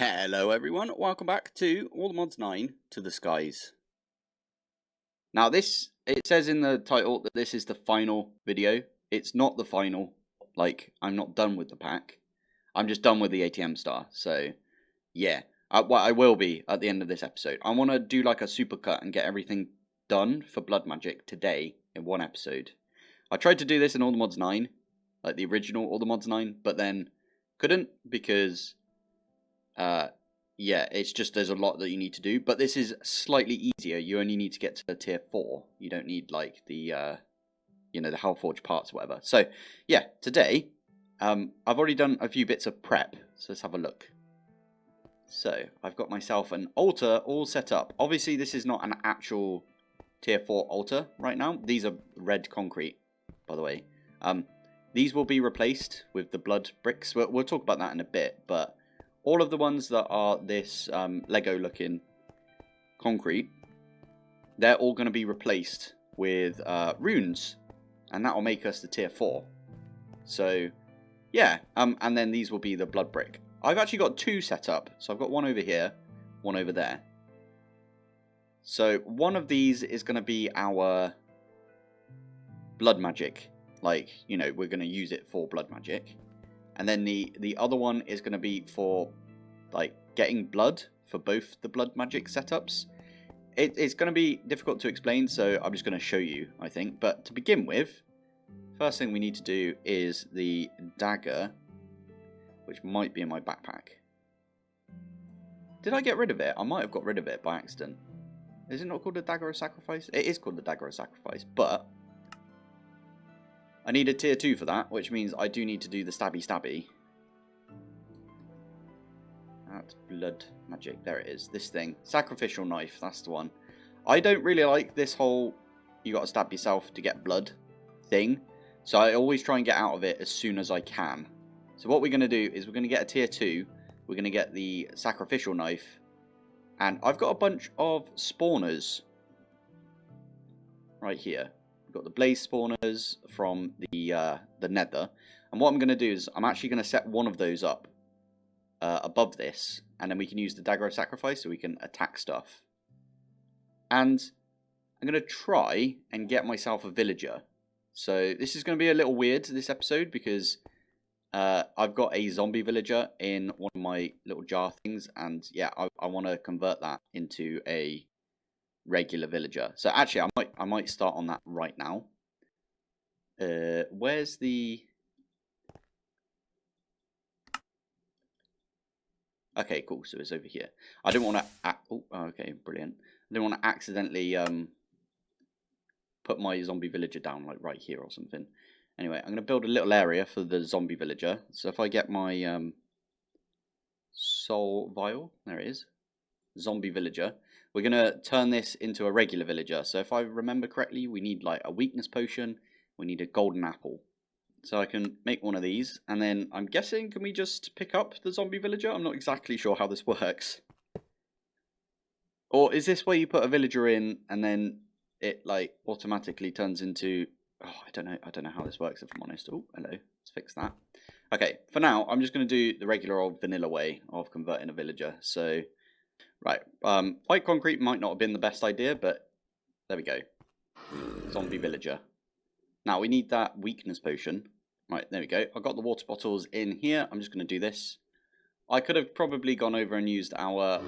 Hello everyone, welcome back to AllThemods 9 to the skies. Now it says in the title that this is the final video. It's not the final, like I'm not done with the pack. I'm just done with the ATM star, so yeah. I will be at the end of this episode. I want to do like a supercut and get everything done for Blood Magic today in one episode. I tried to do this in AllThemods 9, like the original AllThemods 9, but then couldn't because yeah, it's just there's a lot that you need to do, but this is slightly easier. You only need to get to tier 4. You don't need like the you know, the Hellforge parts or whatever. So yeah, today I've already done a few bits of prep, so let's have a look. So I've got myself an altar all set up. Obviously this is not an actual tier 4 altar right now. These are red concrete, by the way. These will be replaced with the blood bricks. We'll talk about that in a bit, but all of the ones that are this Lego looking concrete, they're all going to be replaced with runes, and that will make us the tier 4. So yeah, and then these will be the blood brick. I've actually got 2 set up, so I've got one over here, one over there. So one of these is going to be our blood magic, like, you know, we're going to use it for blood magic. And then the other one is going to be for like getting blood for both the blood magic setups. It's going to be difficult to explain, so I'm just going to show you, I think. But to begin with, first thing we need to do is the dagger, which might be in my backpack. Did I get rid of it? I might have got rid of it by accident. Is it not called the Dagger of Sacrifice? It is called the Dagger of Sacrifice, but I need a tier 2 for that, which means I do need to do the stabby. That's blood magic. There it is. This thing. Sacrificial knife. That's the one. I don't really like this whole you got to stab yourself to get blood thing. So I always try and get out of it as soon as I can. So what we're going to do is we're going to get a tier 2. We're going to get the sacrificial knife. And I've got a bunch of spawners right here. We've got the blaze spawners from the nether. And what I'm going to do is I'm actually going to set one of those up above this, and then we can use the Dagger of Sacrifice so we can attack stuff. And I'm going to try and get myself a villager. So this is going to be a little weird, this episode, because I've got a zombie villager in one of my little jar things, and yeah, I want to convert that into a regular villager. So actually I might start on that right now. Where's the... Okay, cool. So it's over here. I don't want to... Oh, okay, brilliant. I don't want to accidentally put my zombie villager down, like right here or something. Anyway, I'm going to build a little area for the zombie villager. So if I get my soul vial, there it is, zombie villager, we're going to turn this into a regular villager. So if I remember correctly, we need like a weakness potion. We need a golden apple. So I can make one of these, and then I'm guessing, can we just pick up the zombie villager? I'm not exactly sure how this works. Or is this where you put a villager in, and then it like automatically turns into... Oh, I don't know how this works, if I'm honest. Oh, hello. Let's fix that. Okay, for now, I'm just going to do the regular old vanilla way of converting a villager. So, right. White concrete might not have been the best idea, but there we go. Zombie villager. Now, we need that weakness potion. Right, there we go. I've got the water bottles in here. I'm just going to do this. I could have probably gone over and used our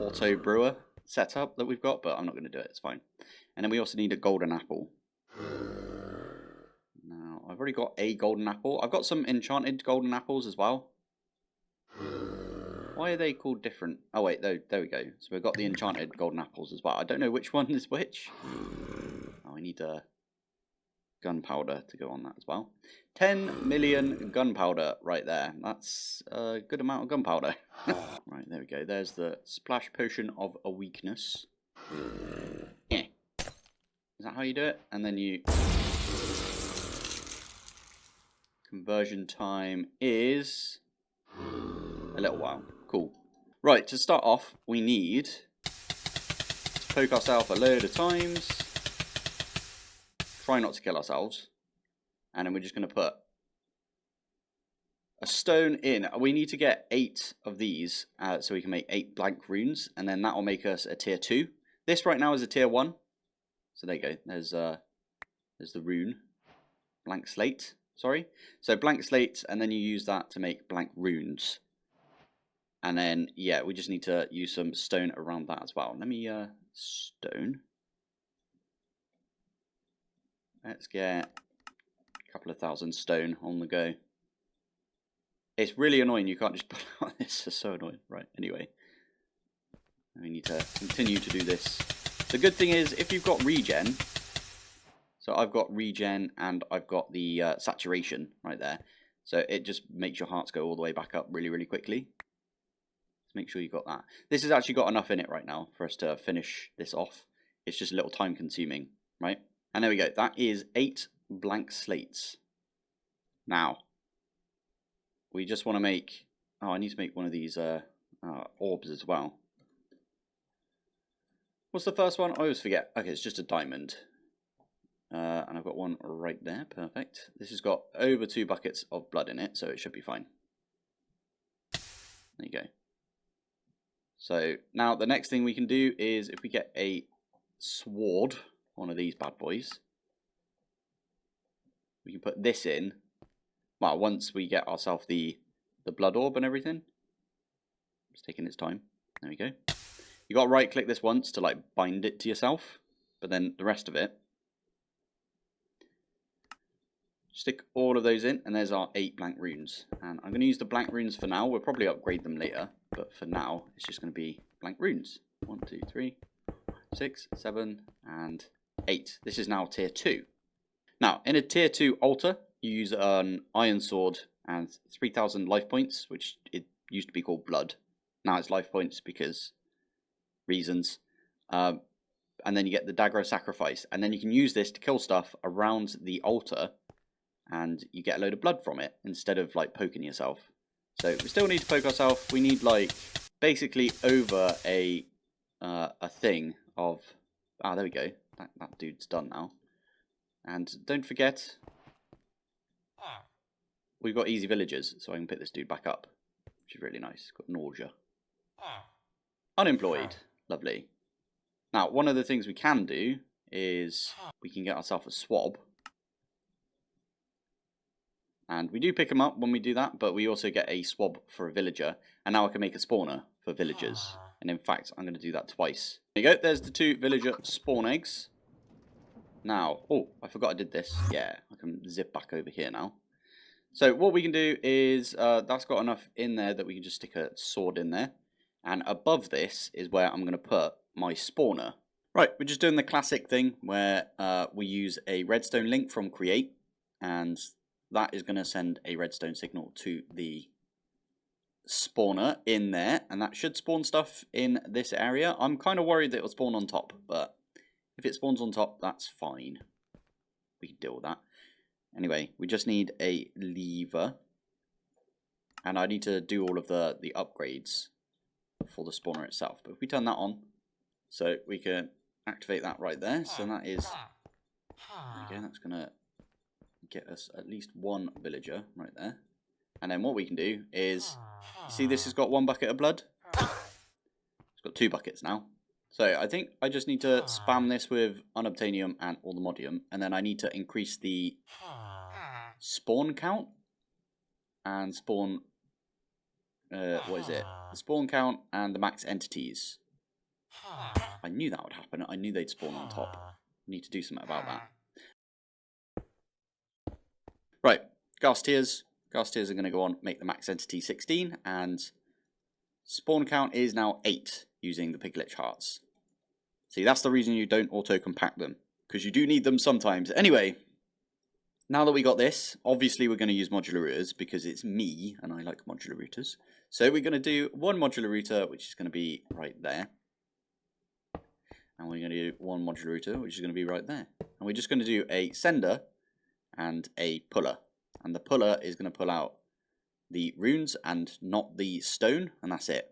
auto brewer setup that we've got, but I'm not going to do it. It's fine. And then we also need a golden apple. Now, I've already got a golden apple. I've got some enchanted golden apples as well. Why are they called different? Oh, wait, there we go. So we've got the enchanted golden apples as well. I don't know which one is which. Oh, I need a... gunpowder to go on that as well. 10 million gunpowder right there. That's a good amount of gunpowder. Right, there we go. There's the splash potion of a weakness. Yeah. Is that how you do it? And then you... Conversion time is a little while. Cool. Right, to start off, we need to poke ourselves a load of times. Try not to kill ourselves. And then we're just going to put a stone in. We need to get 8 of these so we can make 8 blank runes, and then that will make us a tier 2. This right now is a tier 1. So there you go. There's the rune. Blank slate. Sorry. So blank slate, and then you use that to make blank runes. And then, yeah, we just need to use some stone around that as well. Let me, stone. Let's get a couple of thousand stone on the go. It's really annoying, you can't just pull out this, is so annoying. Right, anyway. We need to continue to do this. The good thing is, if you've got regen, so I've got regen and I've got the saturation right there. So it just makes your hearts go all the way back up really, really quickly. Make sure you got that. This has actually got enough in it right now for us to finish this off. It's just a little time consuming, right? And there we go. That is 8 blank slates. Now, we just want to make... Oh, I need to make one of these orbs as well. What's the first one? I always forget. Okay, it's just a diamond. And I've got one right there. Perfect. This has got over 2 buckets of blood in it, so it should be fine. There you go. So now the next thing we can do is if we get a sword, one of these bad boys, we can put this in. Well, once we get ourselves the blood orb and everything. It's taking its time. There we go. You got to right click this once to like bind it to yourself, but then the rest of it, stick all of those in, and there's our 8 blank runes. And I'm going to use the blank runes for now. We'll probably upgrade them later, but for now, it's just going to be blank runes. 1, 2, 3, 6, 7, and 8. This is now tier 2. Now, in a tier 2 altar, you use an iron sword and 3,000 life points, which it used to be called blood. Now it's life points because reasons. And then you get the dagger of sacrifice, and then you can use this to kill stuff around the altar. And you get a load of blood from it instead of like poking yourself. So we still need to poke ourselves. We need like basically over a thing of there we go. That dude's done now. And don't forget, we've got easy villagers, so I can pick this dude back up, which is really nice. Got nausea. Unemployed, lovely. Now one of the things we can do is we can get ourselves a swab. And we do pick them up when we do that, but we also get a swab for a villager. And now I can make a spawner for villagers. And in fact, I'm going to do that twice. There you go, there's the 2 villager spawn eggs. Now, oh, I forgot I did this. Yeah, I can zip back over here now. So what we can do is, that's got enough in there that we can just stick a sword in there. And above this is where I'm going to put my spawner. Right, we're just doing the classic thing where we use a redstone link from create. And that is going to send a redstone signal to the spawner in there, and that should spawn stuff in this area. I'm kind of worried that it will spawn on top, but if it spawns on top, that's fine. We can deal with that. Anyway, we just need a lever, and I need to do all of the upgrades for the spawner itself. But if we turn that on, so we can activate that right there. So that is, again, that's going to get us at least 1 villager right there. And then what we can do is, you see this has got 1 bucket of blood? It's got 2 buckets now. So I think I just need to spam this with unobtainium and allthemods, and then I need to increase the spawn count and spawn, what is it? The spawn count and the max entities. I knew that would happen. I knew they'd spawn on top. I need to do something about that. Right, gas tiers. Gas tiers are going to go on, make the max entity 16, and spawn count is now 8 using the piglet hearts. See, that's the reason you don't auto-compact them, because you do need them sometimes. Anyway, now that we got this, obviously we're going to use modular routers, because it's me, and I like modular routers. So we're going to do 1 modular router, which is going to be right there. And we're going to do 1 modular router, which is going to be right there. And we're just going to do a sender and a puller, and the puller is going to pull out the runes and not the stone, and that's it.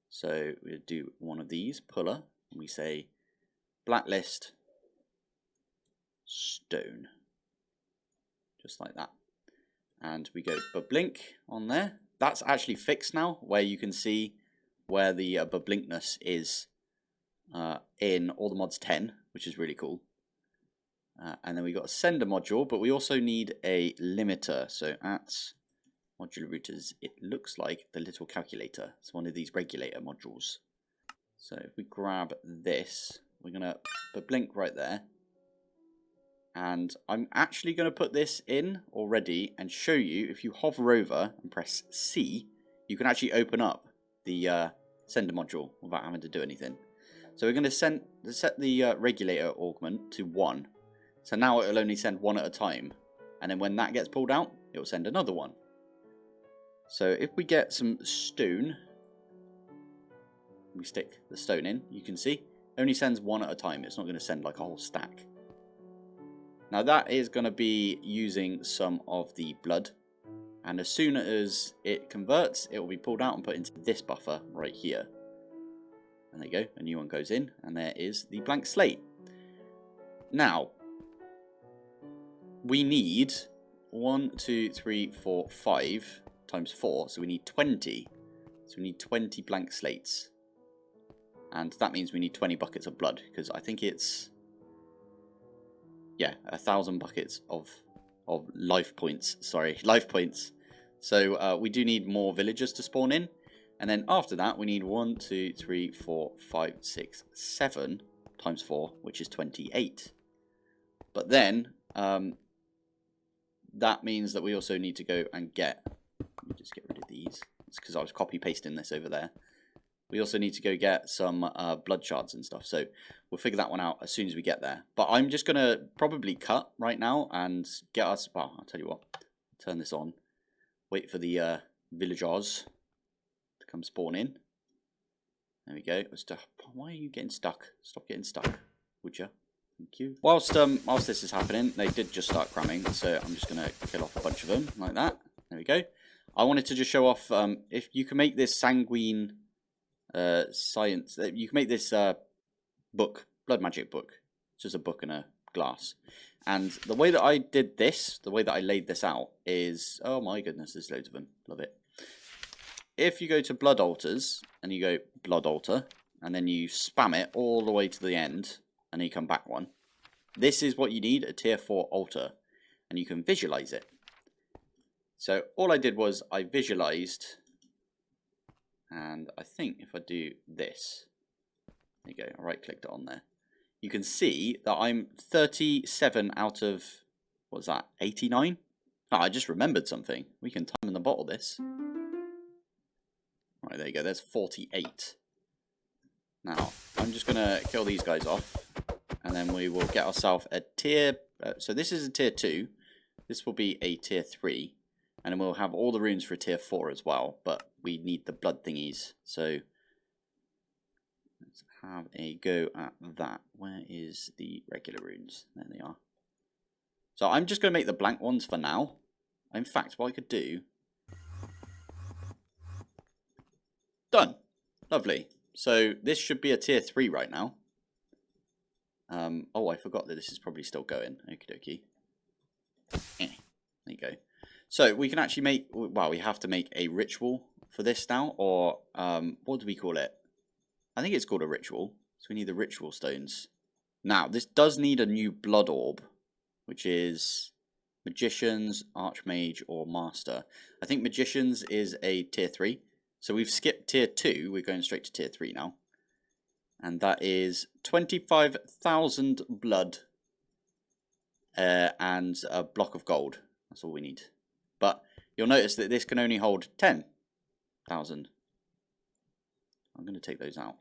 So we'll do one of these, puller, and we say blacklist stone, just like that. and we go blink on there. That's actually fixed now, where you can see where the blinkness is in allthemods 10, which is really cool. And then we got a sender module, but we also need a limiter. So at modular routers, it looks like the little calculator. It's one of these regulator modules. So if we grab this, we're going to put blink right there. And I'm actually going to put this in already and show you, if you hover over and press C, you can actually open up the sender module without having to do anything. So we're going to set the regulator augment to 1. So now it will only send 1 at a time. And then when that gets pulled out, it will send another 1. So if we get some stone, we stick the stone in, you can see, it only sends 1 at a time. It's not going to send like a whole stack. Now that is going to be using some of the blood. And as soon as it converts, it will be pulled out and put into this buffer right here. And there you go, a new one goes in, and there is the blank slate. Now, we need 1, 2, 3, 4, 5 times 4, so we need 20. So we need 20 blank slates. And that means we need 20 buckets of blood, because I think it's, yeah, 1,000 buckets of life points. Sorry, life points. So we do need more villagers to spawn in. And then after that, we need 1, 2, 3, 4, 5, 6, 7 times 4, which is 28. But then that means that we also need to go and get, let me just get rid of these. It's because I was copy pasting this over there. We also need to go get some blood shards and stuff. So we'll figure that one out as soon as we get there. But I'm just going to probably cut right now and get us, well, I'll tell you what, turn this on. Wait for the villagers to come spawn in. There we go. Why are you getting stuck? Stop getting stuck, would you? Thank you. Whilst this is happening, they did just start cramming, so I'm just going to kill off a bunch of them like that. There we go. I wanted to just show off if you can make this sanguine science. You can make this book, blood magic book. It's just a book and a glass. And the way that I did this, the way that I laid this out is, oh my goodness, there's loads of them. Love it. If you go to blood altars and you go blood altar and then you spam it all the way to the end and then you come back one, this is what you need, a tier 4 altar, and you can visualize it. So all I did was I visualized, and I think if I do this, there you go, I right clicked it on there. You can see that I'm 37 out of, what's that, 89? Oh, I just remembered something. We can time in the bottle this. Right, there you go, there's 48. Now, I'm just going to kill these guys off, and then we will get ourselves a tier, so this is a tier 2, this will be a tier 3, and then we'll have all the runes for a tier 4 as well, but we need the blood thingies, so let's have a go at that. Where is the regular runes? There they are. So I'm just going to make the blank ones for now. In fact, what I could do, done, lovely. So this should be a tier 3 right now. Oh, I forgot that this is probably still going. Okie dokie. There you go. So we can actually make, well, we have to make a ritual for this now, or what do we call it? I think it's called a ritual. So we need the ritual stones. Now, this does need a new blood orb, which is magicians, archmage, or master. I think magicians is a tier 3. So we've skipped tier 2, we're going straight to tier 3 now. And that is 25,000 blood and a block of gold. That's all we need. But you'll notice that this can only hold 10,000. I'm going to take those out.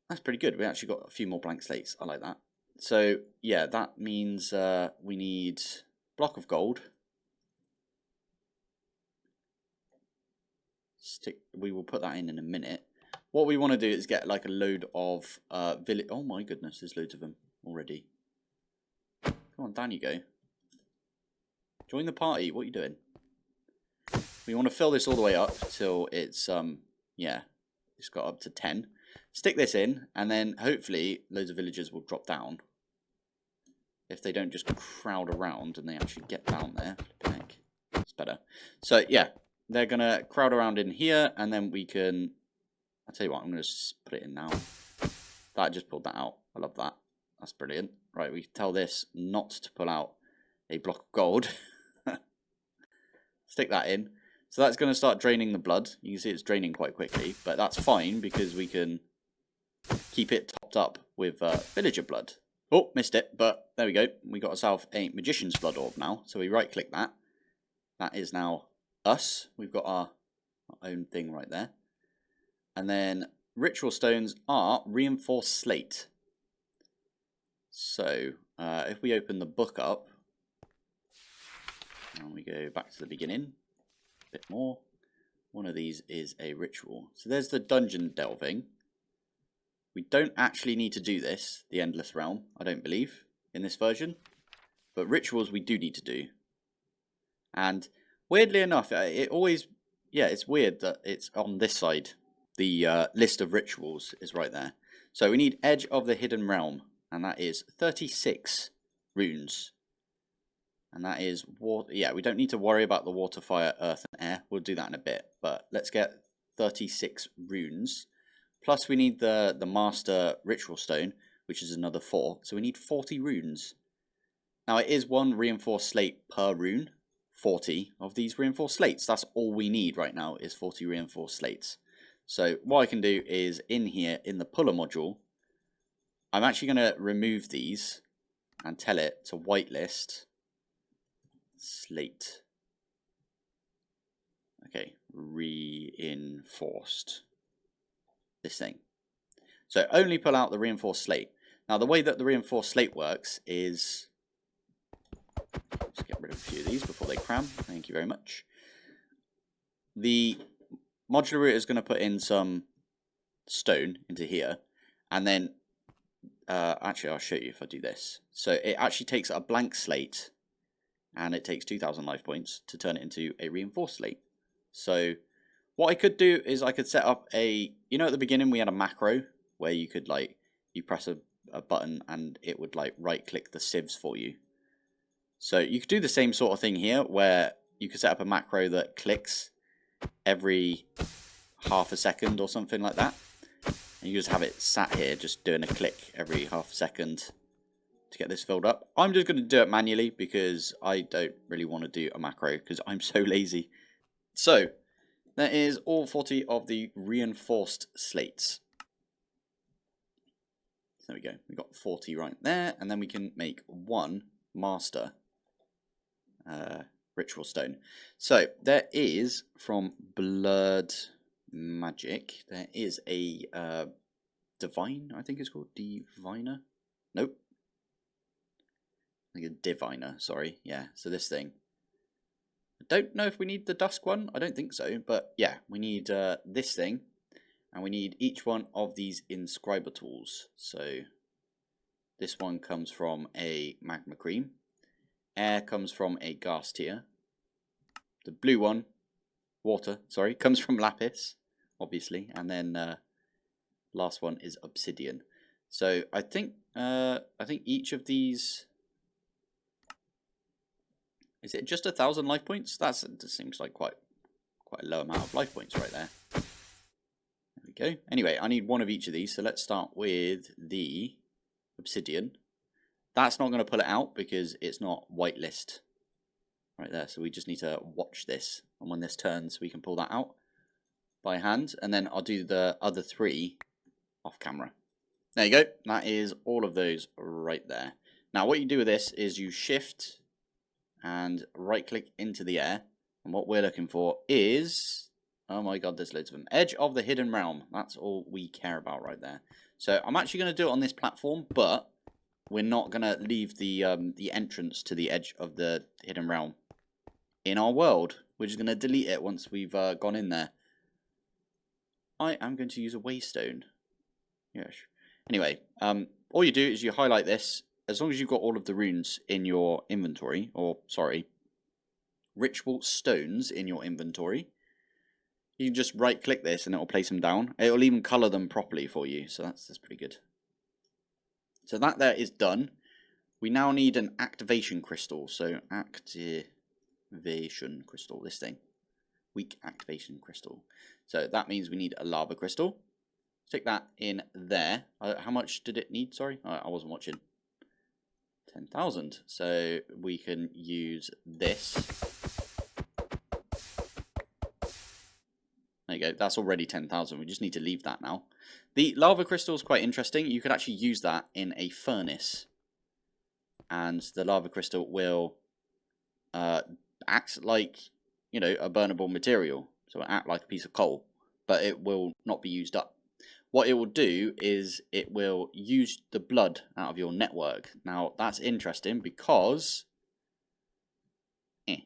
That's pretty good. We actually got a few more blank slates. I like that. So yeah, that means we need block of gold. We will put that in a minute. What we want to do is get like a load of village. Oh my goodness, there's loads of them already. Come on, down you go. Join the party. What are you doing? We want to fill this all the way up till it's yeah, it's got up to 10. Stick this in, and then hopefully loads of villagers will drop down. if they don't just crowd around and they actually get down there. It's better. So yeah, they're going to crowd around in here, and then we can... I'll tell you what, I'm going to put it in now. That just pulled that out. I love that. That's brilliant. Right, we tell this not to pull out a block of gold. Stick that in. So that's going to start draining the blood. You can see it's draining quite quickly, but that's fine because we can keep it topped up with villager blood. Oh, missed it, but there we go. We got ourselves a magician's blood orb now. So we right click that. That is now us. We've got our own thing right there. And then ritual stones are reinforced slate. So if we open the book up, and we go back to the beginning, a bit more. One of these is a ritual. So there's the dungeon delving. We don't actually need to do this, the Endless Realm, I don't believe, in this version. But rituals we do need to do. And weirdly enough, it always, yeah, it's weird that it's on this side. The list of rituals is right there. So we need Edge of the Hidden Realm, and that is 36 runes. And that is water. Yeah, we don't need to worry about the water, fire, earth, and air. We'll do that in a bit. But let's get 36 runes. Plus we need the master ritual stone, which is another 4. So we need 40 runes. Now it is 1 reinforced slate per rune. 40 of these reinforced slates. That's all we need right now is 40 reinforced slates. So what I can do is in here, in the puller module, I'm actually going to remove these and tell it to whitelist slate. Okay, reinforced. This thing. So only pull out the reinforced slate. Now the way that the reinforced slate works is... Let's get rid of a few of these before they cram. Thank you very much. The modular router is going to put in some stone into here. And then... actually, I'll show you if I do this. So it actually takes a blank slate, and it takes 2,000 life points to turn it into a reinforced slate. So what I could do is I could set up a, you know, at the beginning we had a macro where you could like, you press a button and it would like right click the sieves for you. So you could do the same sort of thing here where you could set up a macro that clicks every half a second or something like that. And you just have it sat here just doing a click every half a second to get this filled up. I'm just going to do it manually because I don't really want to do a macro because I'm so lazy. So that is all 40 of the reinforced slates. There we go. We got 40 right there, and then we can make 1 master ritual stone. So there is from Blurred Magic. There is a divine. I think it's called diviner. Nope. I think a diviner. Sorry. Yeah. So this thing. I don't know if we need the dusk one. I don't think so. But yeah, we need this thing. And we need each one of these inscriber tools. So this one comes from a magma cream. Air comes from a gas tier. The blue one, water, sorry, comes from lapis, obviously. And then last one is obsidian. So I think each of these, is it just 1,000 life points? That seems like quite a low amount of life points right there. There we go. Anyway, I need 1 of each of these. So let's start with the obsidian. That's not going to pull it out because it's not whitelist right there. So we just need to watch this. And when this turns, we can pull that out by hand. And then I'll do the other 3 off camera. There you go. That is all of those right there. Now what you do with this is you shift and right click into the air. And what we're looking for is, oh my god, there's loads of them. Edge of the Hidden Realm. That's all we care about right there. So I'm actually going to do it on this platform, but we're not going to leave the entrance to the edge of the Hidden Realm in our world. We're just going to delete it once we've gone in there. I am going to use a waystone. Yes. Anyway, all you do is you highlight this. As long as you've got all of the runes in your inventory, or sorry, ritual stones in your inventory, you can just right click this and it will place them down. It will even colour them properly for you, so that's pretty good. So that there is done. we now need an activation crystal. So activation crystal, this thing. Weak activation crystal. So that means we need a lava crystal. Stick that in there. How much did it need? Sorry, I wasn't watching. 10,000. So we can use this. There you go. That's already 10,000. We just need to leave that now. The lava crystal is quite interesting. You could actually use that in a furnace. And the lava crystal will act like, you know, a burnable material. So it'll act like a piece of coal. But it will not be used up. What it will do is it will use the blood out of your network. Now, that's interesting because... there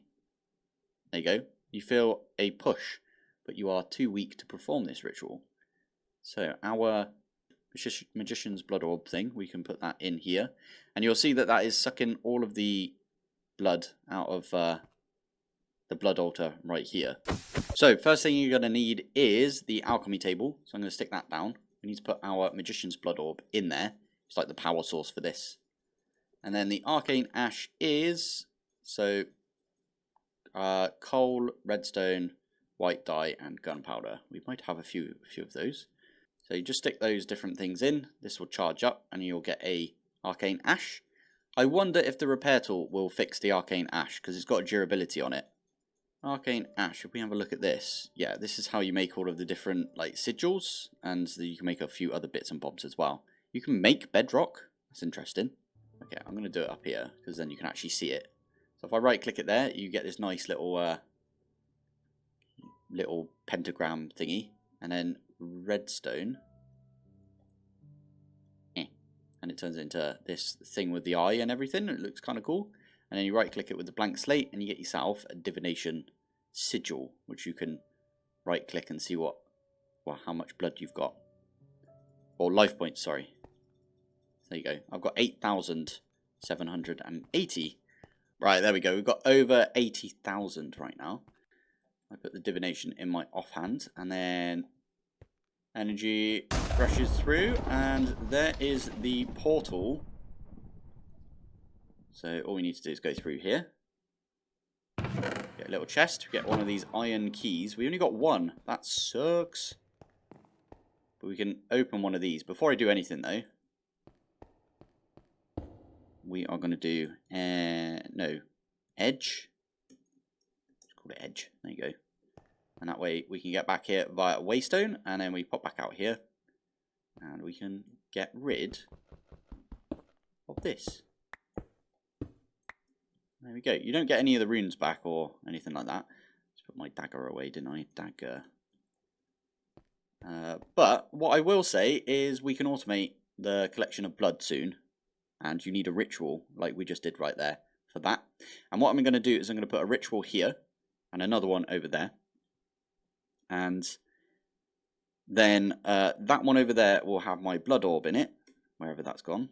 you go. You feel a push, but you are too weak to perform this ritual. So our magician's blood orb thing, we can put that in here. And you'll see that that is sucking all of the blood out of the blood altar right here. So first thing you're going to need is the alchemy table. So I'm going to stick that down. We need to put our magician's blood orb in there. It's like the power source for this. And then the arcane ash is, so coal, redstone, white dye, and gunpowder. We might have a few of those. So you just stick those different things in. This will charge up and you'll get a arcane ash. I wonder if the repair tool will fix the arcane ash because it's got a durability on it. Arcane ash, if we have a look at this, yeah, this is how you make all of the different like sigils, and you can make a few other bits and bobs as well. You can make bedrock. That's interesting. Okay, I'm going to do it up here because then you can actually see it. So if I right click it there, you get this nice little little pentagram thingy, and then redstone, and it turns into this thing with the eye and everything. It looks kind of cool. And then you right click it with the blank slate and you get yourself a divination sigil, which you can right click and see how much blood you've got. Or life points, sorry. There you go. I've got 8,780. Right, there we go. We've got over 80,000 right now. I put the divination in my offhand and then energy rushes through and there is the portal. So all we need to do is go through here. Get a little chest. Get one of these iron keys. We only got one. That sucks. But we can open one of these. Before I do anything though, we are going to do edge. Let's call it edge. There you go. And that way we can get back here via waystone, and then we pop back out here, and we can get rid of this. There we go. You don't get any of the runes back or anything like that. Let's put my dagger away, didn't I? Dagger. But what I will say is we can automate the collection of blood soon. And you need a ritual like we just did right there for that. And what I'm going to do is I'm going to put a ritual here and another one over there. And then that one over there will have my blood orb in it, wherever that's gone.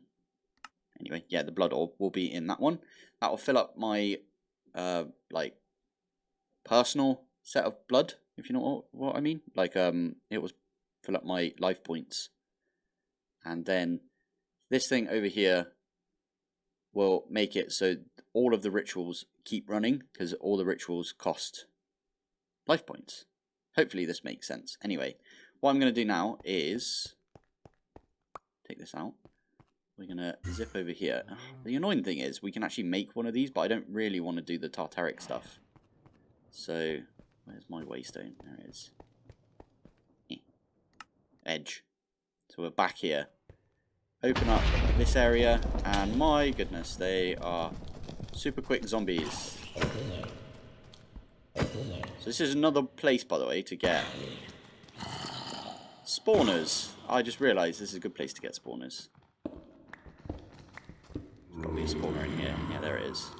Anyway, yeah, the blood orb will be in that one. That will fill up my like personal set of blood, if you know what I mean. Like it will fill up my life points. And then this thing over here will make it so all of the rituals keep running because all the rituals cost life points. Hopefully this makes sense. Anyway, what I'm going to do now is take this out. We're going to zip over here. The annoying thing is we can actually make one of these, but I don't really want to do the tartaric stuff. So, where's my waystone? There it is. Edge. So we're back here. Open up this area, and my goodness, they are super quick zombies. So this is another place, by the way, to get spawners. I just realised this is a good place to get spawners. There's got to be a spawner in here. Yeah, there it is.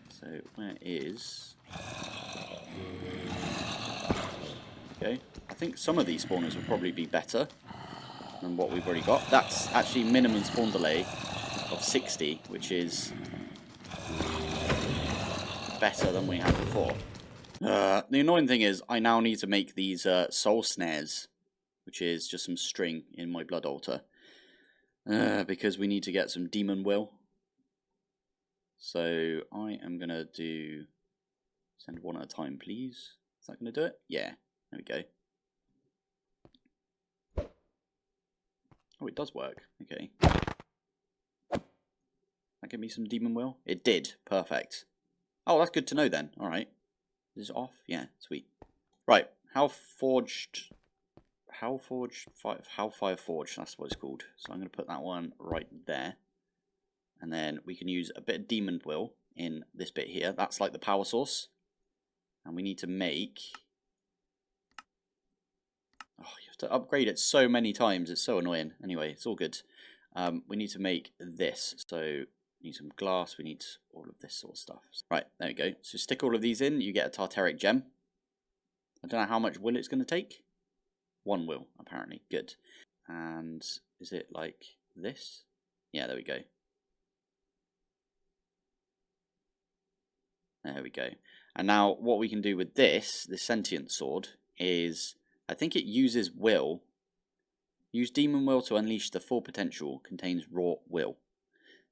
So where is... Okay, I think some of these spawners will probably be better than what we've already got. That's actually minimum spawn delay of 60, which is better than we had before. The annoying thing is I now need to make these soul snares, which is just some string in my blood altar. because we need to get some demon will. So I am going to do send one at a time, please. Is that going to do it? Yeah, there we go. Oh, it does work. Okay. That give me some demon will? It did. Perfect. Oh, that's good to know then. Alright. Is it off? Yeah, sweet. Right. How fire forged, that's what it's called. So I'm going to put that one right there. And then we can use a bit of demon will in this bit here. That's like the power source. And we need to make... Oh, you have to upgrade it so many times. It's so annoying. Anyway, it's all good. We need to make this. So we need some glass. We need all of this sort of stuff. Right, there we go. So stick all of these in. You get a tartaric gem. I don't know how much will it's going to take. 1 will, apparently. Good. And is it like this? Yeah, there we go. There we go. And now what we can do with this sentient sword, is I think it uses will. Use demon will to unleash the full potential. Contains raw will.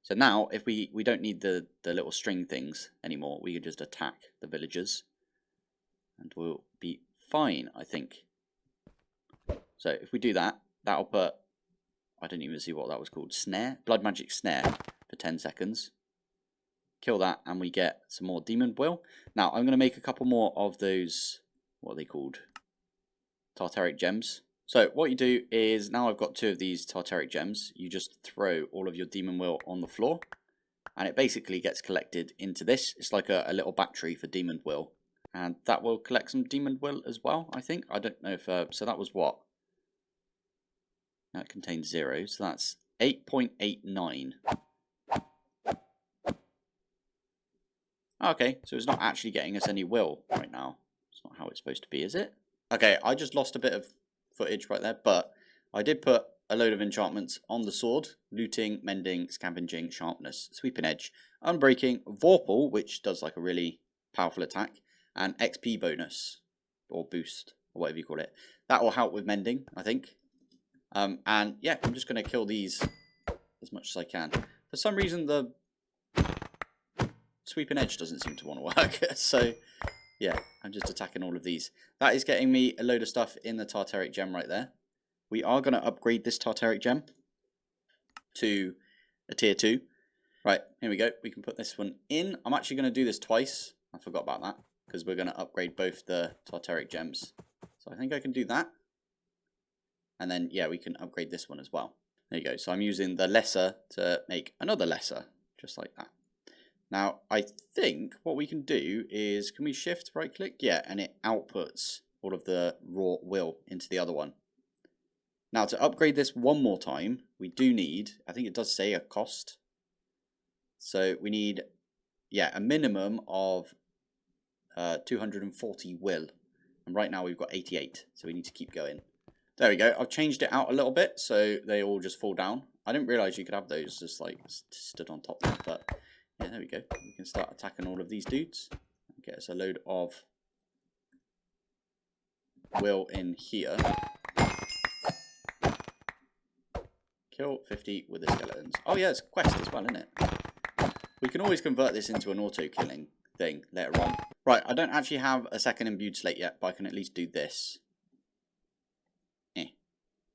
So now if we don't need the little string things anymore, we can just attack the villagers. And we'll be fine, I think. So if we do that, that'll put, I didn't even see what that was called, snare? Blood magic snare for 10 seconds. Kill that and we get some more demon will. Now I'm going to make a couple more of those, what are they called? Tartaric gems. So what you do is, now I've got 2 of these tartaric gems, you just throw all of your demon will on the floor. And it basically gets collected into this. It's like a little battery for demon will. And that will collect some demon will as well, I think. I don't know if, so that was what? That contains 0, so that's 8.89. Okay, so it's not actually getting us any will right now. It's not how it's supposed to be, is it? Okay, I just lost a bit of footage right there, but I did put a load of enchantments on the sword. Looting, mending, scavenging, sharpness, sweeping edge, unbreaking, vorpal, which does like a really powerful attack, and XP bonus, or boost, or whatever you call it. That will help with mending, I think. And yeah, I'm just going to kill these as much as I can. For some reason, the sweeping edge doesn't seem to want to work. So yeah, I'm just attacking all of these. That is getting me a load of stuff in the tartaric gem right there. We are going to upgrade this tartaric gem to a tier 2. Right, here we go. We can put this one in. I'm actually going to do this twice. I forgot about that, because we're going to upgrade both the tartaric gems. So I think I can do that. And then, yeah, we can upgrade this one as well. There you go. So I'm using the lesser to make another lesser, just like that. Now, I think what we can do is, can we shift right click? Yeah, and it outputs all of the raw will into the other one. Now, to upgrade this one more time, we do need, I think it does say a cost. So we need, yeah, a minimum of 240 will. And right now we've got 88, so we need to keep going. There we go. I've changed it out a little bit so they all just fall down. I didn't realise you could have those just like stood on top there, but yeah, there we go. We can start attacking all of these dudes. Get us a load of will in here. Kill 50 with the skeletons. Oh yeah, it's a quest as well, isn't it? We can always convert this into an auto-killing thing later on. Right, I don't actually have a second imbued slate yet, but I can at least do this.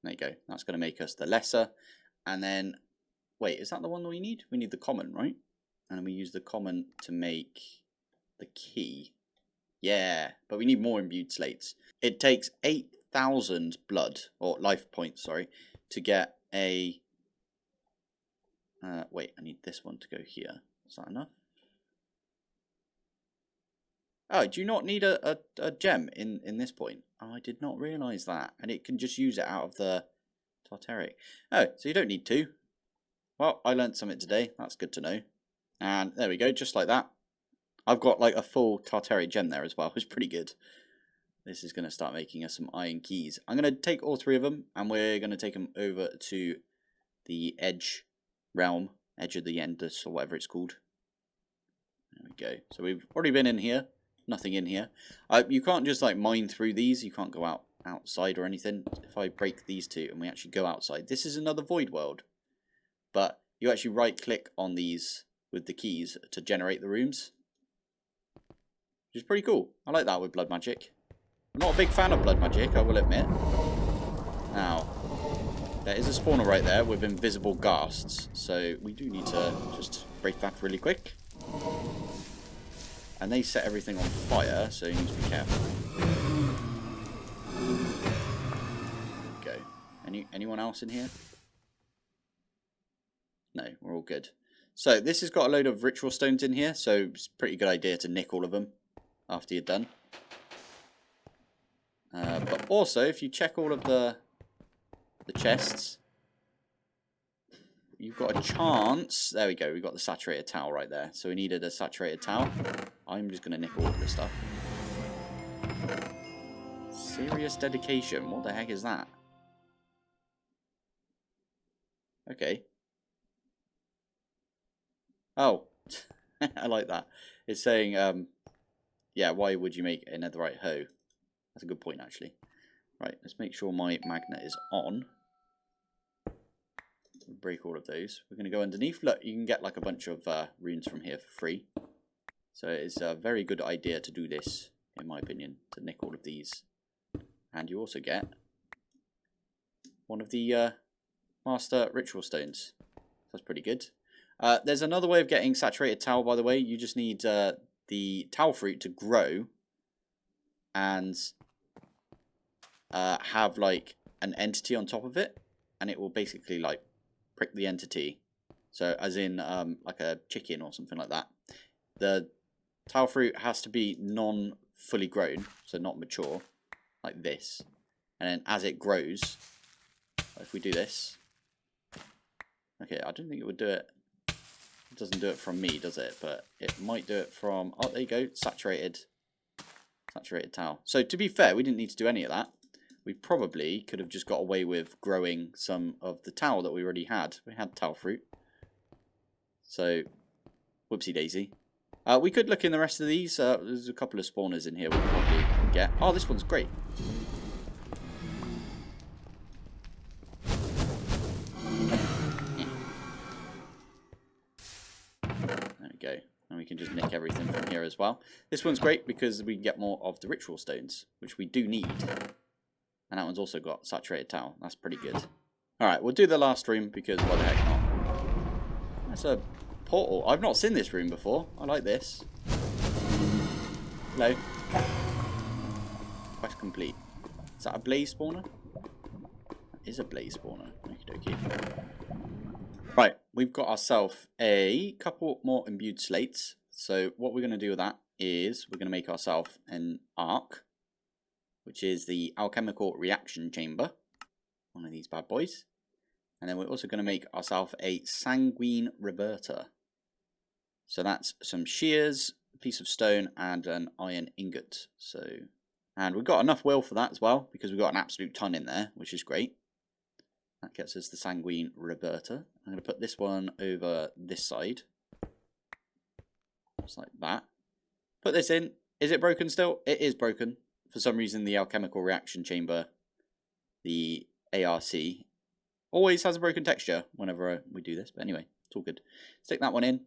There you go. That's going to make us the lesser. And then, wait, is that the one that we need? We need the common, right? And we use the common to make the key. Yeah, but we need more imbued slates. It takes 8,000 blood, or life points, sorry, to get a... wait, I need this one to go here. Is that enough? Oh, do you not need a gem in this point? Oh, I did not realise that. And it can just use it out of the tartaric. Oh, so you don't need 2. Well, I learned something today. That's good to know. And there we go, just like that. I've got like a full tartaric gem there as well. It's pretty good. This is going to start making us some iron keys. I'm going to take all 3 of them and we're going to take them over to the edge realm. Edge of the Endless, or whatever it's called. There we go. So we've already been in here. Nothing in here. You can't just like mine through these. You can't go outside or anything. If I break these 2 and we actually go outside, this is another void world. but you actually right click on these with the keys to generate the rooms, which is pretty cool. I like that with blood magic. I'm not a big fan of blood magic, I will admit. Now, there is a spawner right there with invisible ghasts, so we do need to just break that really quick. And they set everything on fire, so you need to be careful. There we go. Anyone else in here? No, we're all good. So this has got a load of ritual stones in here, so it's a pretty good idea to nick all of them after you're done. But also, if you check all of the chests, you've got a chance. There we go. We've got the saturated towel right there. So we needed a saturated towel. I'm just going to nick all of this stuff. Serious dedication. What the heck is that? Okay. Oh. I like that. It's saying, yeah, why would you make a netherite hoe? That's a good point, actually. Right, let's make sure my magnet is on. Break all of those. We're going to go underneath. Look, you can get like a bunch of runes from here for free. So it's a very good idea to do this, in my opinion, to nick all of these. And you also get one of the master ritual stones. That's pretty good. There's another way of getting saturated towel, by the way. You just need the towel fruit to grow and have like an entity on top of it, and it will basically like prick the entity. So as in like a chicken or something like that. The towel fruit has to be non-fully grown, so not mature, like this. And then as it grows, if we do this, okay, I don't think it would do it. It doesn't do it from me, does it? But it might do it from, oh, there you go, saturated towel. So to be fair, we didn't need to do any of that. We probably could have just got away with growing some of the towel that we already had. We had towel fruit. So, whoopsie daisy. We could look in the rest of these. There's a couple of spawners in here we could probably get. Oh, this one's great. There we go. And we can just nick everything from here as well. This one's great because we can get more of the ritual stones, which we do need. And that one's also got saturated towel. That's pretty good. Alright, we'll do the last room because why the heck not? That's a portal. I've not seen this room before. I like this. Hello. Quest complete. Is that a blaze spawner? That is a blaze spawner. Okie dokie. Right, we've got ourselves a couple more imbued slates. So what we're going to do with that is we're going to make ourselves an arc, which is the alchemical reaction chamber. One of these bad boys. And then we're also going to make ourselves a sanguine reverter. So that's some shears, a piece of stone, and an iron ingot. So, and we've got enough will for that as well, because we've got an absolute ton in there, which is great. That gets us the sanguine reverter. I'm going to put this one over this side. Just like that. Put this in. Is it broken still? It is broken. For some reason, the alchemical reaction chamber, the ARC, always has a broken texture whenever we do this. But anyway, it's all good. Stick that one in.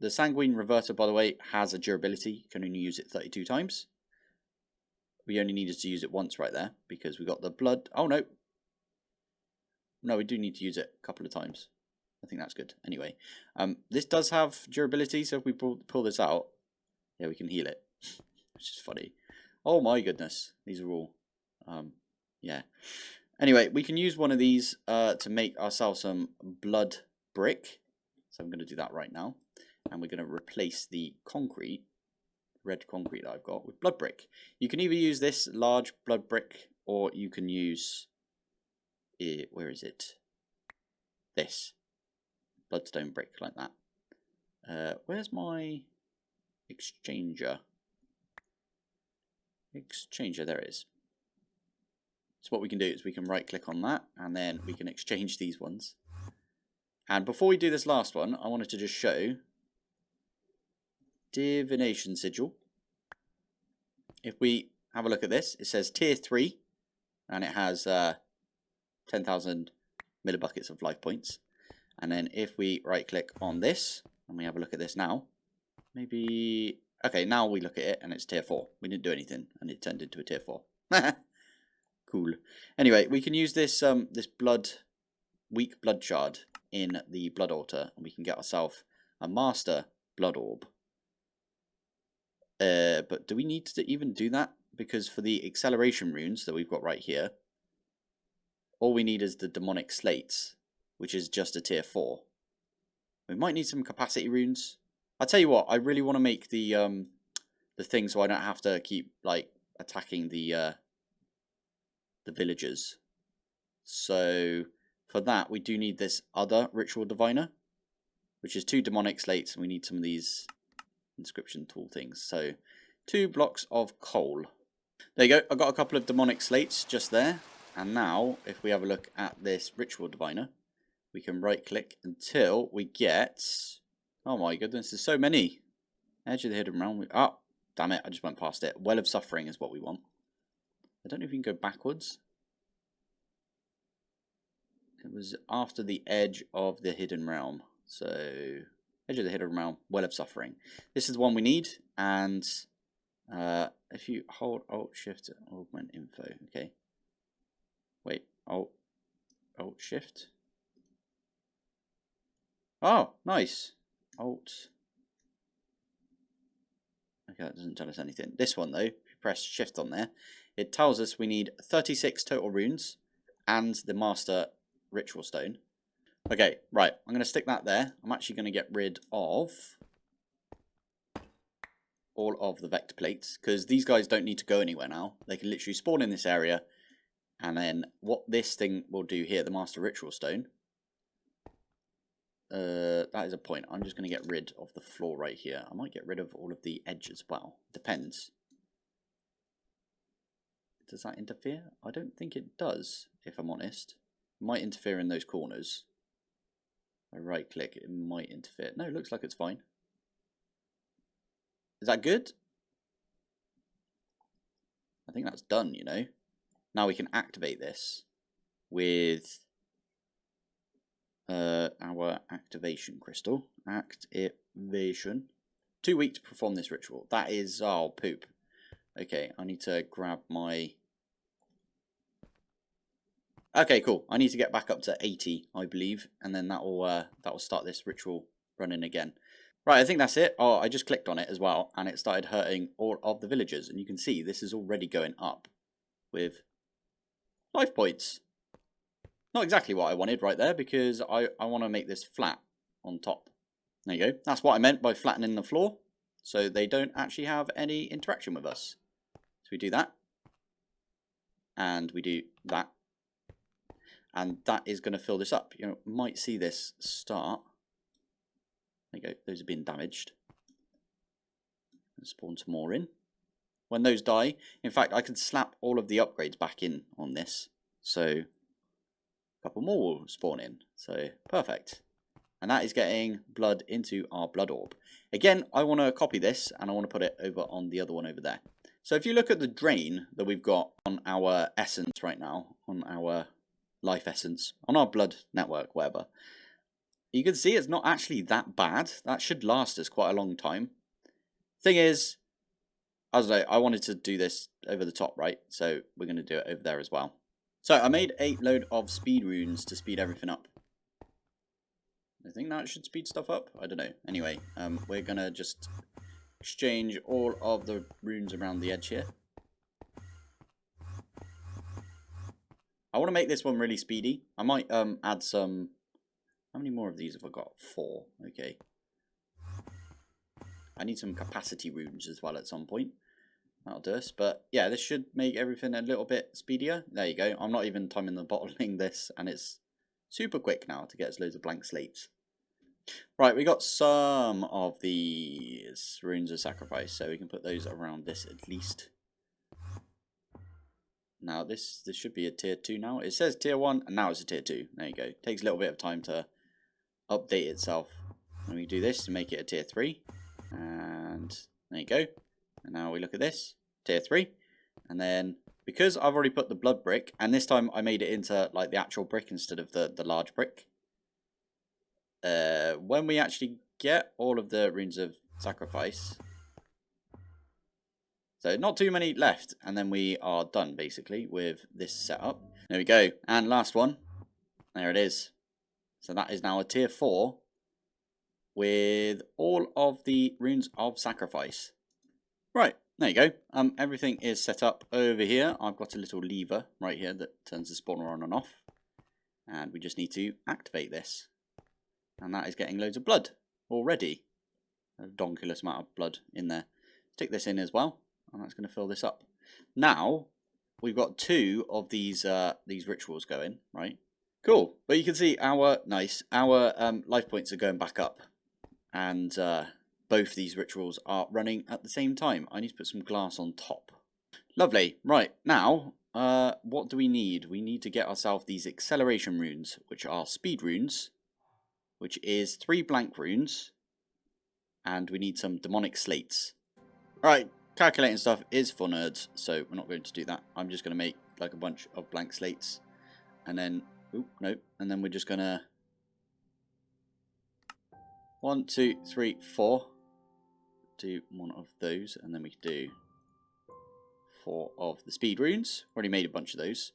The sanguine reverter, by the way, has a durability. You can only use it 32 times. We only needed to use it once right there because we got the blood. Oh, no. No, we do need to use it a couple of times. I think that's good. Anyway, this does have durability, so if we pull this out, yeah, we can heal it, which is funny. Oh my goodness, these are all, yeah. Anyway, we can use one of these to make ourselves some blood brick. So I'm going to do that right now. And we're going to replace the concrete, red concrete that I've got, with blood brick. You can either use this large blood brick, or you can use, where is it? This. Bloodstone brick, like that. Where's my exchanger? Exchanger, there it is. So what we can do is we can right click on that, and then we can exchange these ones. And before we do this last one, I wanted to just show divination sigil. If we have a look at this, it says tier 3, and it has 10,000 millibuckets of life points. And then if we right click on this and we have a look at this now, maybe, okay, now we look at it and it's tier 4. We didn't do anything and it turned into a tier 4. Cool. Anyway, we can use this this weak blood shard in the blood altar, and we can get ourselves a master blood orb. But do we need to even do that? Because for the acceleration runes that we've got right here, all we need is the demonic slates, which is just a tier 4. We might need some capacity runes. I'll tell you what, I really want to make the thing so I don't have to keep like attacking the villagers. So for that we do need this other ritual diviner, which is 2 demonic slates, and we need some of these inscription tool things. So 2 blocks of coal. There you go, I've got a couple of demonic slates just there. And now if we have a look at this ritual diviner, we can right click until we get, oh my goodness, there's so many. Edge of the hidden realm. Oh, damn it, I just went past it. Well of suffering is what we want. I don't know if you can go backwards. It was after the edge of the hidden realm. So, edge of the hidden realm, well of suffering. This is the one we need, and if you hold Alt Shift to augment info, okay. Wait, Alt Shift. Oh, nice. Alt. Okay, that doesn't tell us anything. This one though, if you press Shift on there, it tells us we need 36 total runes and the master ritual stone. Okay, right, I'm going to stick that there. I'm actually going to get rid of all of the vector plates, because these guys don't need to go anywhere now. They can literally spawn in this area, and then what this thing will do here, the master ritual stone, that is a point. I'm just going to get rid of the floor right here. I might get rid of all of the edge as well. Depends. Does that interfere? I don't think it does, if I'm honest. It might interfere in those corners. I right click, it might interfere. No, it looks like it's fine. Is that good? I think that's done, you know. Now we can activate this with our activation crystal. Activation. 2 weeks to perform this ritual. That is, oh, poop. Okay, I need to grab my... Okay, cool. I need to get back up to 80, I believe, and then that will start this ritual running again. Right, I think that's it. Oh, I just clicked on it as well, and it started hurting all of the villagers, and you can see this is already going up with life points. Not exactly what I wanted right there, because I want to make this flat on top. There you go. That's what I meant by flattening the floor, so they don't actually have any interaction with us. So we do that, and we do that. And that is going to fill this up. You might see this start. There you go. Those have been damaged. Spawn some more in. When those die, in fact, I can slap all of the upgrades back in on this. So a couple more will spawn in. So perfect. And that is getting blood into our blood orb. Again, I want to copy this and I want to put it over on the other one over there. So if you look at the drain that we've got on our essence right now, on our life essence, on our blood network, whatever, you can see it's not actually that bad. That should last us quite a long time. Thing is, as I wanted to do this over the top, right? So we're going to do it over there as well. So I made a load of speed runes to speed everything up. I think that should speed stuff up. I don't know. Anyway, we're going to just exchange all of the runes around the edge here. I want to make this one really speedy. I might add some... How many more of these have I got? 4. Okay. I need some capacity runes as well at some point. That'll do us. But yeah, this should make everything a little bit speedier. There you go. I'm not even timing the bottling this, and it's super quick now to get us loads of blank slates. Right, we got some of these runes of sacrifice, so we can put those around this at least. Now this should be a tier 2 now. It says tier 1 and now it's a tier 2. There you go. Takes a little bit of time to update itself. And we do this to make it a tier 3. And there you go. And now we look at this. Tier 3. And then because I've already put the blood brick, and this time I made it into like the actual brick instead of the large brick. when we actually get all of the runes of sacrifice. So not too many left, and then we are done basically with this setup. There we go, and last one. There it is. So that is now a tier 4 with all of the runes of sacrifice. Right, there you go. Everything is set up over here. I've got a little lever right here that turns the spawner on and off. And we just need to activate this. And that is getting loads of blood already. A donkulous amount of blood in there. Stick this in as well, and that's going to fill this up. Now, we've got 2 of these rituals going, right? Cool. But you can see our life points are going back up. And both these rituals are running at the same time. I need to put some glass on top. Lovely. Right, now, what do we need? We need to get ourselves these acceleration runes, which are speed runes, which is 3 blank runes, and we need some demonic slates. Alright, calculating stuff is for nerds, so we're not going to do that. I'm just going to make like a bunch of blank slates, and then, and then we're just going to 1, 2, 3, 4. Do one of those, and then we can do 4 of the speed runes. Already made a bunch of those.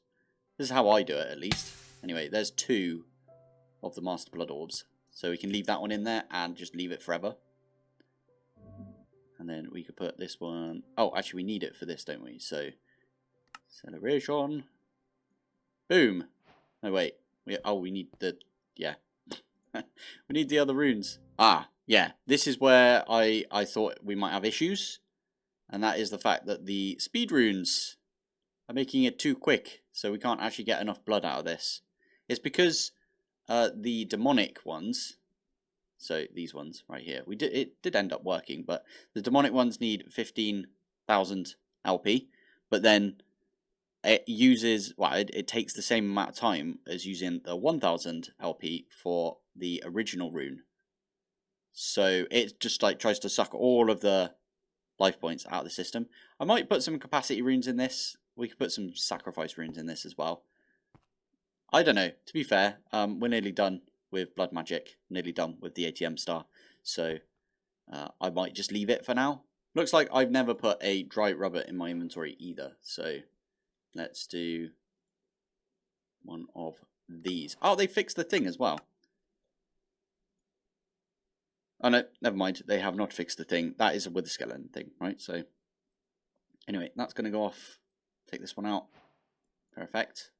This is how I do it, at least. Anyway, there's 2 of the Master Blood Orbs. So we can leave that one in there and just leave it forever. And then we could put this one... Oh, actually we need it for this, don't we? So, acceleration. Boom. No, wait. We need the... Yeah. We need the other runes. Ah, yeah. This is where I thought we might have issues. And that is the fact that the speed runes are making it too quick. So we can't actually get enough blood out of this. It's because the demonic ones... So these ones right here. It did end up working, but the demonic ones need 15,000 LP. But then it uses... Well, it takes the same amount of time as using the 1,000 LP for the original rune. So it just like tries to suck all of the life points out of the system. I might put some capacity runes in this. We could put some sacrifice runes in this as well. I don't know. To be fair, we're nearly done with blood magic. Nearly done with the ATM star. So I might just leave it for now. Looks like I've never put a dry rubber in my inventory either. So let's do one of these. Oh, they fixed the thing as well. Oh no, never mind. They have not fixed the thing. That is a wither skeleton thing, right? So anyway, that's going to go off. Take this one out. Perfect.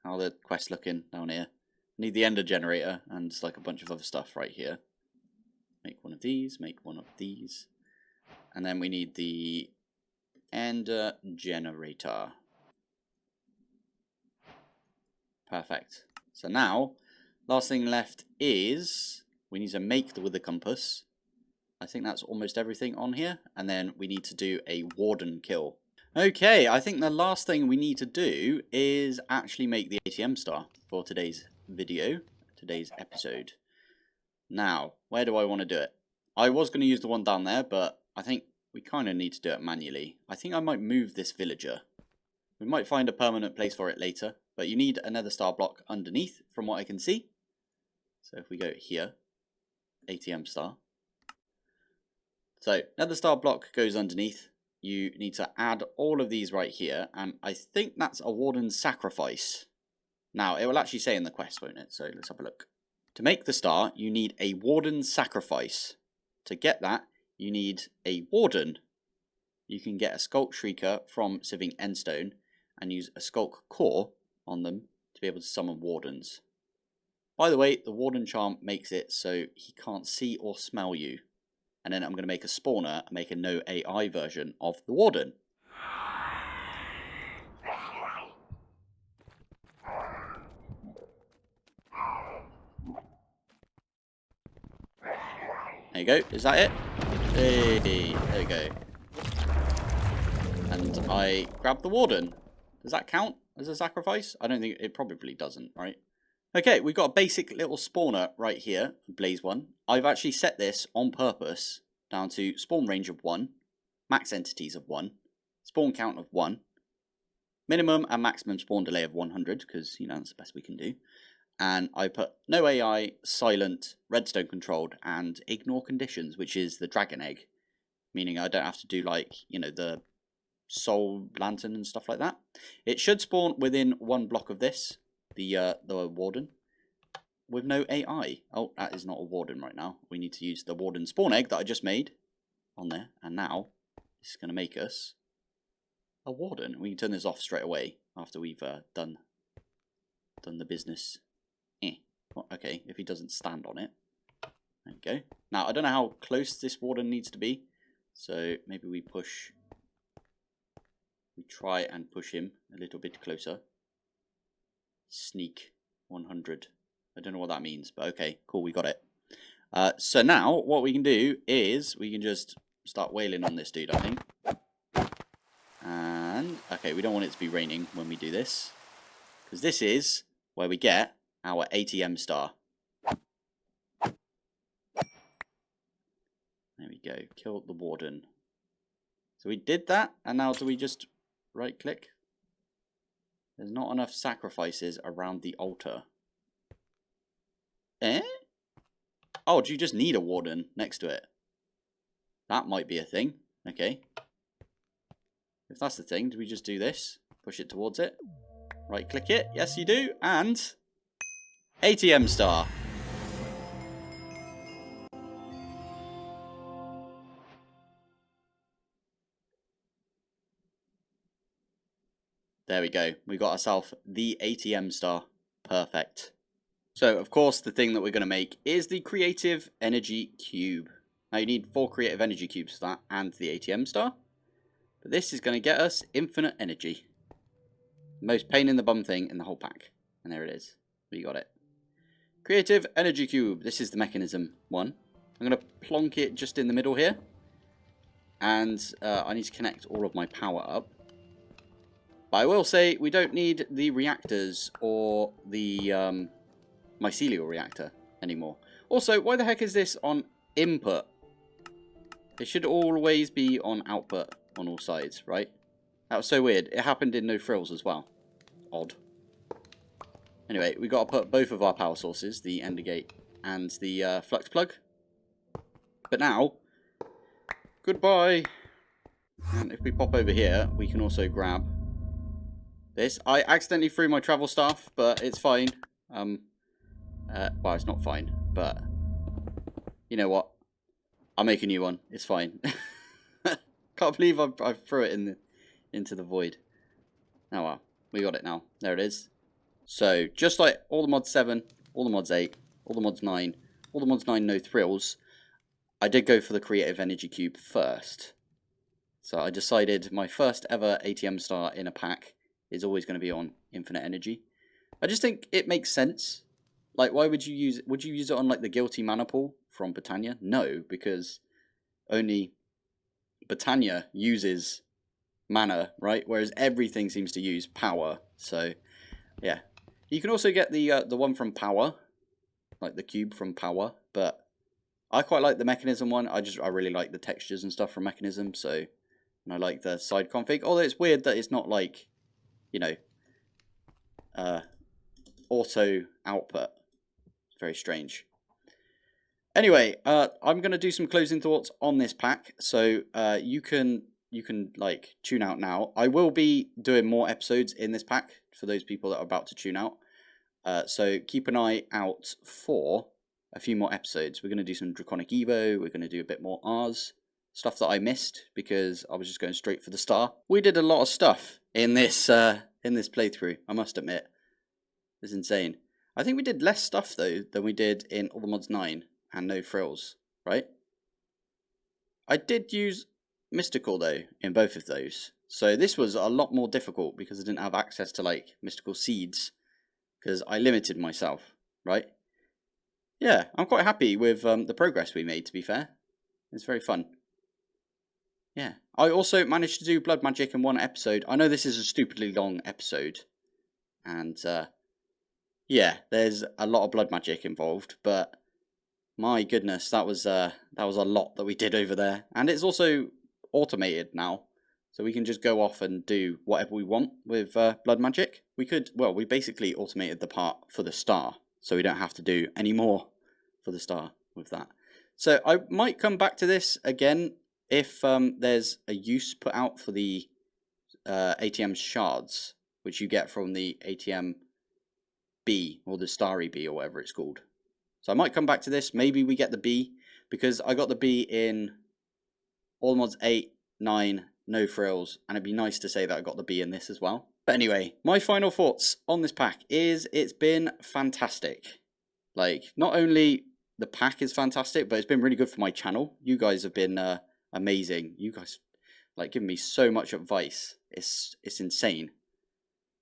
How the quest looking down here? Need the ender generator and like a bunch of other stuff right here. Make one of these. Make one of these. And then we need the ender generator. Perfect. So now, last thing left is... we need to make the wither compass. I think that's almost everything on here. And then we need to do a warden kill. Okay, I think the last thing we need to do is actually make the ATM star for today's video, today's episode. Now, where do I want to do it? I was going to use the one down there, but I think we kind of need to do it manually. I think I might move this villager. We might find a permanent place for it later, but you need another star block underneath from what I can see. So if we go here, ATM star. So another star block goes underneath. You need to add all of these right here, and I think that's a warden's sacrifice. Now, it will actually say in the quest, won't it? So let's have a look. To make the star, you need a warden's sacrifice. To get that, you need a warden. You can get a Skulk Shrieker from Civic Endstone and use a Skulk Core on them to be able to summon wardens. By the way, the warden charm makes it so he can't see or smell you. And then I'm going to make a spawner and make a no AI version of the warden. There you go. Is that it? Hey, there we go. And I grab the warden. Does that count as a sacrifice? I don't think it probably doesn't, right? Okay, we've got a basic little spawner right here, Blaze 1. I've actually set this on purpose down to spawn range of 1, max entities of 1, spawn count of 1, minimum and maximum spawn delay of 100, because, you know, that's the best we can do. and I put no AI, silent, redstone controlled, and ignore conditions, which is the dragon egg, meaning I don't have to do like, you know, the soul lantern and stuff like that. It should spawn within 1 block of this, the warden, with no AI. Oh, that is not a warden right now. We need to use the warden spawn egg that I just made on there, and now this is going to make us a warden. We can turn this off straight away after we've done the business. Well, okay, if he doesn't stand on it. There we go. Now, I don't know how close this warden needs to be, so maybe we try and push him a little bit closer. Sneak 100. I don't know what that means, but okay, cool, we got it. So now, what we can do is we can just start wailing on this dude, I think. And, okay, we don't want it to be raining when we do this, because this is where we get our ATM star. There we go, kill the warden. So we did that, and now do we just right click? There's not enough sacrifices around the altar. Eh? Oh, do you just need a warden next to it? That might be a thing. Okay. If that's the thing, do we just do this? Push it towards it. Right click it. Yes, you do. And ATM star. There we go. We got ourselves the ATM star. Perfect. So, of course, the thing that we're going to make is the creative energy cube. Now, you need 4 creative energy cubes for that and the ATM star. But this is going to get us infinite energy. Most pain in the bum thing in the whole pack. And there it is. We got it. Creative energy cube. This is the mechanism one. I'm going to plonk it just in the middle here. And I need to connect all of my power up. But I will say we don't need the reactors or the mycelial reactor anymore. Also, why the heck is this on input? It should always be on output on all sides, right? That was so weird. It happened in No Frills as well. Odd. Anyway, we got to put both of our power sources, the Ender Gate and the flux plug. But now, goodbye. And if we pop over here, we can also grab this. I accidentally threw my travel staff, but it's fine. Well, it's not fine, but you know what? I'll make a new one. It's fine. Can't believe I threw it into the void. Oh well, we got it now. There it is. So, just like all the mods 7, all the mods 8, all the mods 9, all the mods 9 no thrills, I did go for the creative energy cube first. So I decided my first ever ATM star in a pack is always going to be on infinite energy. I just think it makes sense. Like, why would you use it on like the Guilty Mana Pool from Britannia? No, because only Britannia uses mana, right? Whereas everything seems to use power. So, yeah. You can also get the one from Power, like the cube from Power, but I quite like the Mechanism one. I really like the textures and stuff from Mechanism, so, and I like the side config. Although it's weird that it's not like, you know, auto output. It's very strange. Anyway, I'm going to do some closing thoughts on this pack, so you can like tune out now. I will be doing more episodes in this pack for those people that are about to tune out. So keep an eye out for a few more episodes. We're going to do some Draconic Evo. We're going to do a bit more Rs. Stuff that I missed because I was just going straight for the star. We did a lot of stuff in this playthrough, I must admit. It's insane. I think we did less stuff though than we did in All the Mods 9 and No Frills, right? I did use Mystical though in both of those. So this was a lot more difficult because I didn't have access to like mystical seeds because I limited myself, right? Yeah, I'm quite happy with the progress we made, to be fair. It's very fun. Yeah. I also managed to do blood magic in one episode. I know this is a stupidly long episode. And, yeah, there's a lot of blood magic involved. But, my goodness, that was a lot that we did over there. And it's also automated now. So we can just go off and do whatever we want with blood magic. We basically automated the part for the star. so we don't have to do any more for the star with that. So I might come back to this again if there's a use put out for the ATM shards, which you get from the ATM B or the Starry B or whatever it's called. So I might come back to this. Maybe we get the B, because I got the B in All the Mods 8, 9, No Frills, and it'd be nice to say that I got the B in this as well. But anyway, my final thoughts on this pack is it's been fantastic. Like, not only the pack is fantastic, but it's been really good for my channel. You guys have been amazing. You guys like giving me so much advice. It's insane.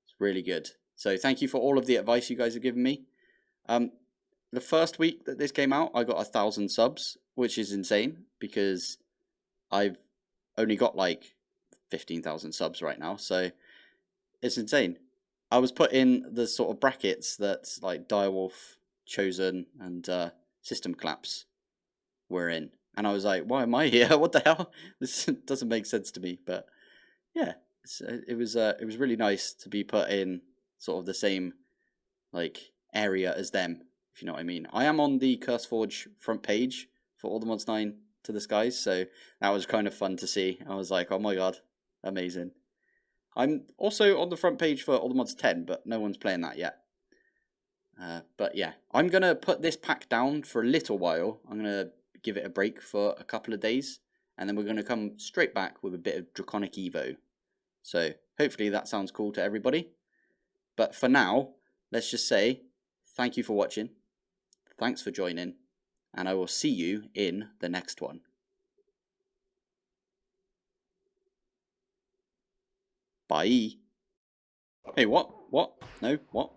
It's really good. So thank you for all of the advice you guys have given me. The first week that this came out, I got 1,000 subs, which is insane because I've only got like 15,000 subs right now. So it's insane. I was put in the sort of brackets that like Direwolf, Chosen, and System Collapse were in, and I was like, why am I here? What the hell? This doesn't make sense to me. But yeah, it was really nice to be put in sort of the same like area as them, if you know what I mean. I am on the CurseForge front page for All the Mods 9 to the Skies, so that was kind of fun to see. I was like, oh my god, amazing. I'm also on the front page for All the Mods 10, but no one's playing that yet. But yeah, I'm going to put this pack down for a little while. I'm going to give it a break for a couple of days, and then we're going to come straight back with a bit of Draconic Evo. So hopefully that sounds cool to everybody. But for now, let's just say thank you for watching. Thanks for joining, and I will see you in the next one. Bye. Hey, what? What? No, what?